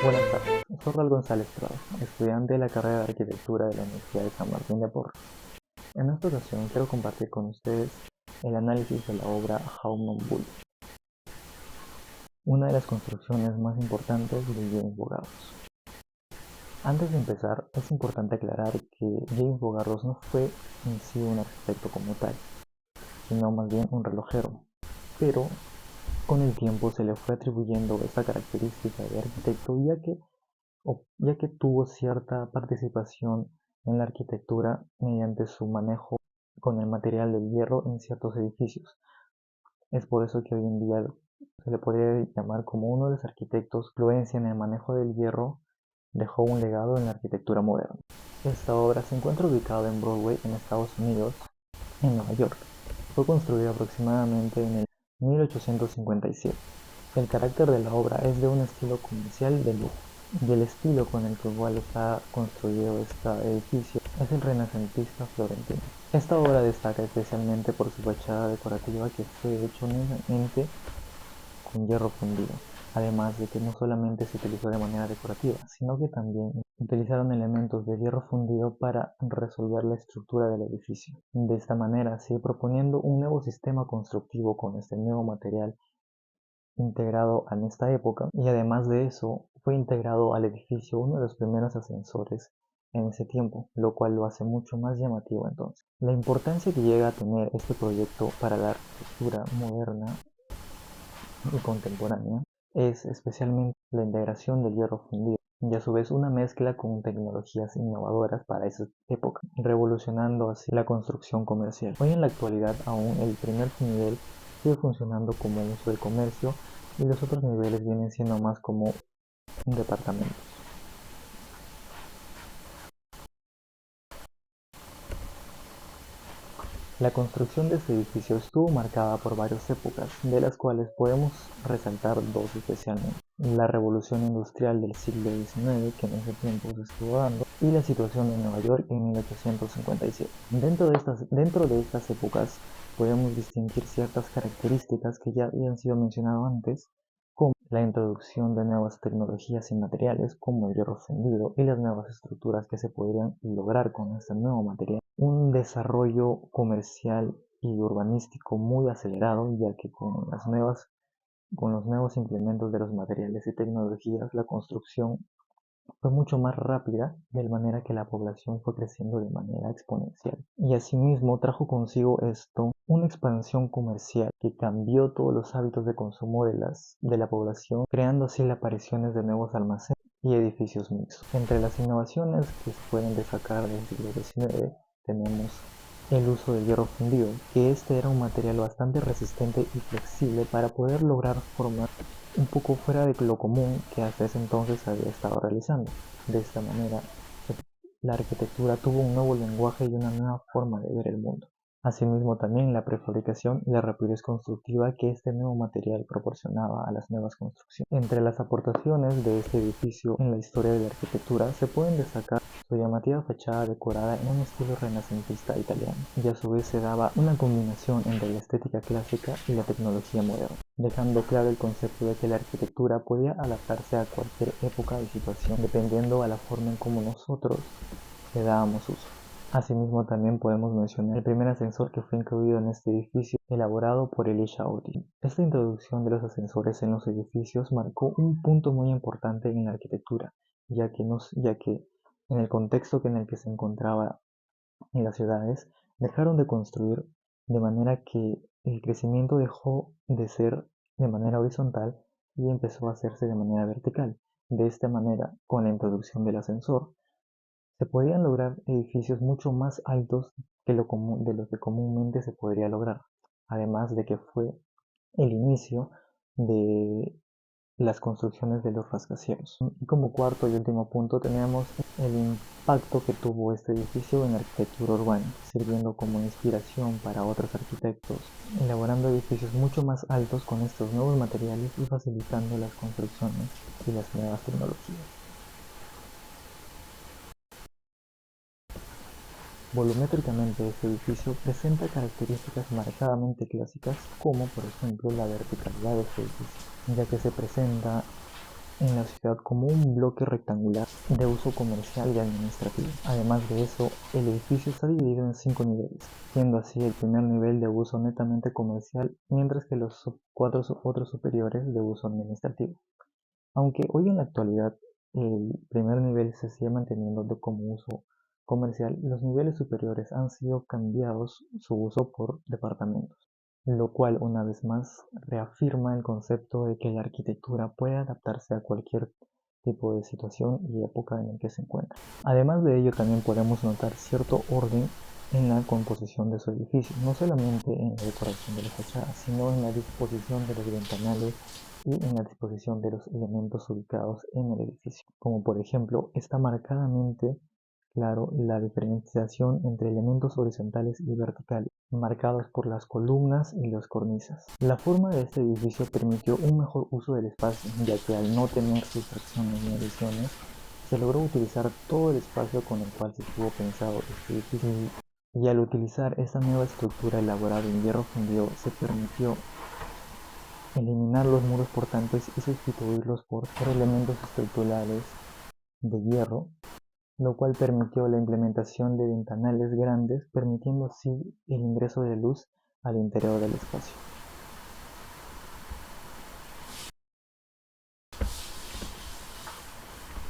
Buenas tardes, soy Ral González Prado, estudiante de la carrera de Arquitectura de la Universidad de San Martín de Porres. En esta ocasión quiero compartir con ustedes el análisis de la obra Jaume Bull, una de las construcciones más importantes de James Bogarros. Antes de empezar, es importante aclarar que James Bogarros no fue en sí un arquitecto como tal, sino más bien un relojero, pero con el tiempo se le fue atribuyendo esta característica de arquitecto ya que tuvo cierta participación en la arquitectura mediante su manejo con el material del hierro en ciertos edificios. Es por eso que hoy en día se le podría llamar como uno de los arquitectos. Su influencia en el manejo del hierro dejó un legado en la arquitectura moderna. Esta obra se encuentra ubicada en Broadway, en Estados Unidos, en Nueva York. Fue construida aproximadamente en el 1857. El carácter de la obra es de un estilo comercial de lujo, y el estilo con el que igual está construido este edificio es el renacentista florentino. Esta obra destaca especialmente por su fachada decorativa, que fue hecha únicamente con hierro fundido, además de que no solamente se utilizó de manera decorativa, sino que también utilizaron elementos de hierro fundido para resolver la estructura del edificio. De esta manera, sigue proponiendo un nuevo sistema constructivo con este nuevo material integrado en esta época, y además de eso fue integrado al edificio uno de los primeros ascensores en ese tiempo, lo cual lo hace mucho más llamativo entonces. La importancia que llega a tener este proyecto para la arquitectura moderna y contemporánea es especialmente la integración del hierro fundido y a su vez una mezcla con tecnologías innovadoras para esa época, revolucionando así la construcción comercial. Hoy en la actualidad aún el primer nivel sigue funcionando como uso de comercio y los otros niveles vienen siendo más como un departamento. La construcción de este edificio estuvo marcada por varias épocas, de las cuales podemos resaltar dos especialmente: la revolución industrial del siglo XIX, que en ese tiempo se estuvo dando, y la situación de Nueva York en 1857. Dentro de estas épocas podemos distinguir ciertas características que ya habían sido mencionadas antes, como la introducción de nuevas tecnologías y materiales como el hierro fundido y las nuevas estructuras que se podrían lograr con este nuevo material, un desarrollo comercial y urbanístico muy acelerado, ya que con los nuevos implementos de los materiales y tecnologías, la construcción fue mucho más rápida, de manera que la población fue creciendo de manera exponencial. Y asimismo trajo consigo esto una expansión comercial que cambió todos los hábitos de consumo de la población, creando así las apariciones de nuevos almacenes y edificios mixtos. Entre las innovaciones que se pueden destacar del siglo XIX tenemos el uso del hierro fundido, que este era un material bastante resistente y flexible para poder lograr formas un poco fuera de lo común que hasta ese entonces había estado realizando. De esta manera, la arquitectura tuvo un nuevo lenguaje y una nueva forma de ver el mundo. Asimismo, también la prefabricación y la rapidez constructiva que este nuevo material proporcionaba a las nuevas construcciones. Entre las aportaciones de este edificio en la historia de la arquitectura se pueden destacar su llamativa fachada decorada en un estilo renacentista italiano, y a su vez se daba una combinación entre la estética clásica y la tecnología moderna, dejando claro el concepto de que la arquitectura podía adaptarse a cualquier época y situación dependiendo a la forma en cómo nosotros le dábamos uso. Asimismo, también podemos mencionar el primer ascensor que fue incluido en este edificio, elaborado por Elisha Otis. Esta introducción de los ascensores en los edificios marcó un punto muy importante en la arquitectura, ya que en el contexto en el que se encontraba en las ciudades, dejaron de construir, de manera que el crecimiento dejó de ser de manera horizontal y empezó a hacerse de manera vertical. De esta manera, con la introducción del ascensor, se podían lograr edificios mucho más altos de lo que comúnmente se podría lograr, además de que fue el inicio de las construcciones de los rascacielos. Y como cuarto y último punto tenemos el impacto que tuvo este edificio en la arquitectura urbana, sirviendo como inspiración para otros arquitectos, elaborando edificios mucho más altos con estos nuevos materiales y facilitando las construcciones y las nuevas tecnologías. Volumétricamente, este edificio presenta características marcadamente clásicas, como por ejemplo la verticalidad de este edificio, ya que se presenta en la ciudad como un bloque rectangular de uso comercial y administrativo. Además de eso, el edificio está dividido en 5 niveles, siendo así el primer nivel de uso netamente comercial, mientras que los 4 otros superiores de uso administrativo. Aunque hoy en la actualidad el primer nivel se sigue manteniendo como uso comercial, los niveles superiores han sido cambiados su uso por departamentos, lo cual una vez más reafirma el concepto de que la arquitectura puede adaptarse a cualquier tipo de situación y época en la que se encuentra. Además de ello, también podemos notar cierto orden en la composición de su edificio, no solamente en la decoración de la fachada, sino en la disposición de los ventanales y en la disposición de los elementos ubicados en el edificio, como por ejemplo está marcadamente claro la diferenciación entre elementos horizontales y verticales, marcados por las columnas y las cornisas. La forma de este edificio permitió un mejor uso del espacio, ya que al no tener sustracciones ni adiciones, se logró utilizar todo el espacio con el cual se estuvo pensado este edificio. Y al utilizar esta nueva estructura elaborada en hierro fundido, se permitió eliminar los muros portantes y sustituirlos por elementos estructurales de hierro, lo cual permitió la implementación de ventanales grandes, permitiendo así el ingreso de luz al interior del espacio.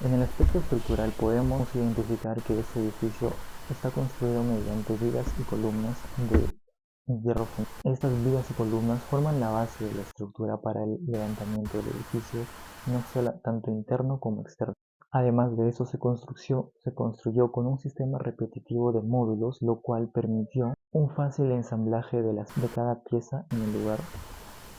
En el aspecto estructural podemos identificar que este edificio está construido mediante vigas y columnas de hierro fundido. Estas vigas y columnas forman la base de la estructura para el levantamiento del edificio, no solo tanto interno como externo. Además de eso, se construyó con un sistema repetitivo de módulos, lo cual permitió un fácil ensamblaje de cada pieza en el lugar,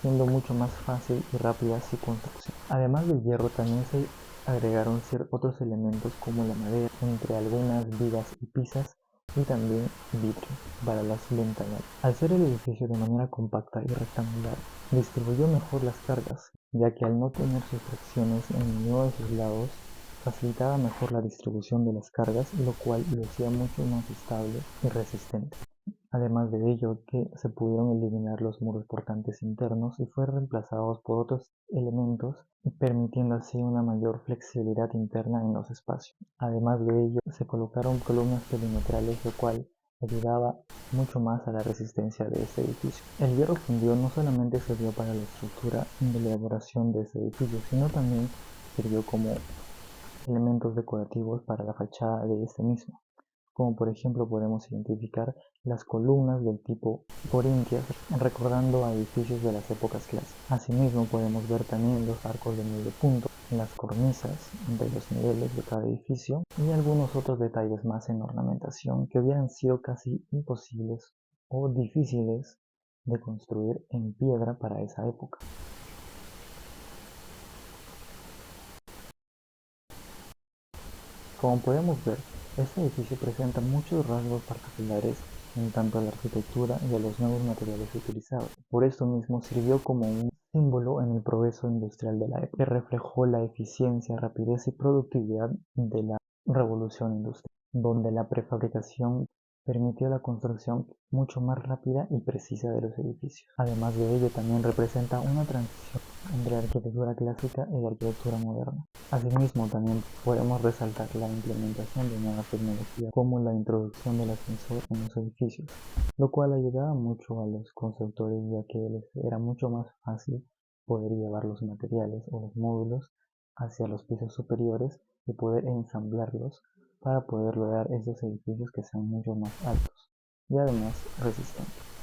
siendo mucho más fácil y rápida su construcción. Además del hierro, también se agregaron otros elementos como la madera, entre algunas vigas y pisas, y también vidrio para las ventanas. Al ser el edificio de manera compacta y rectangular, distribuyó mejor las cargas, ya que al no tener sustracciones en ninguno de sus lados, facilitaba mejor la distribución de las cargas, lo cual lo hacía mucho más estable y resistente. Además de ello, que se pudieron eliminar los muros portantes internos y fueron reemplazados por otros elementos, permitiendo así una mayor flexibilidad interna en los espacios. Además de ello, se colocaron columnas perimetrales, lo cual ayudaba mucho más a la resistencia de este edificio. El hierro fundido no solamente sirvió para la estructura de la elaboración de este edificio, sino también sirvió como elementos decorativos para la fachada de este mismo, como por ejemplo podemos identificar las columnas del tipo corintias, recordando a edificios de las épocas clásicas. Asimismo podemos ver también los arcos de medio punto, las cornisas de los niveles de cada edificio y algunos otros detalles más en ornamentación que hubieran sido casi imposibles o difíciles de construir en piedra para esa época. Como podemos ver, este edificio presenta muchos rasgos particulares en tanto a la arquitectura y a los nuevos materiales utilizados. Por esto mismo sirvió como un símbolo en el progreso industrial de la época, que reflejó la eficiencia, rapidez y productividad de la revolución industrial, donde la prefabricación permitió la construcción mucho más rápida y precisa de los edificios. Además de ello, también representa una transición entre arquitectura clásica y la arquitectura moderna. Asimismo, también podemos resaltar la implementación de nuevas tecnologías como la introducción del ascensor en los edificios, lo cual ayudaba mucho a los constructores ya que les era mucho más fácil poder llevar los materiales o los módulos hacia los pisos superiores y poder ensamblarlos para poder lograr esos edificios que sean mucho más altos y además resistentes.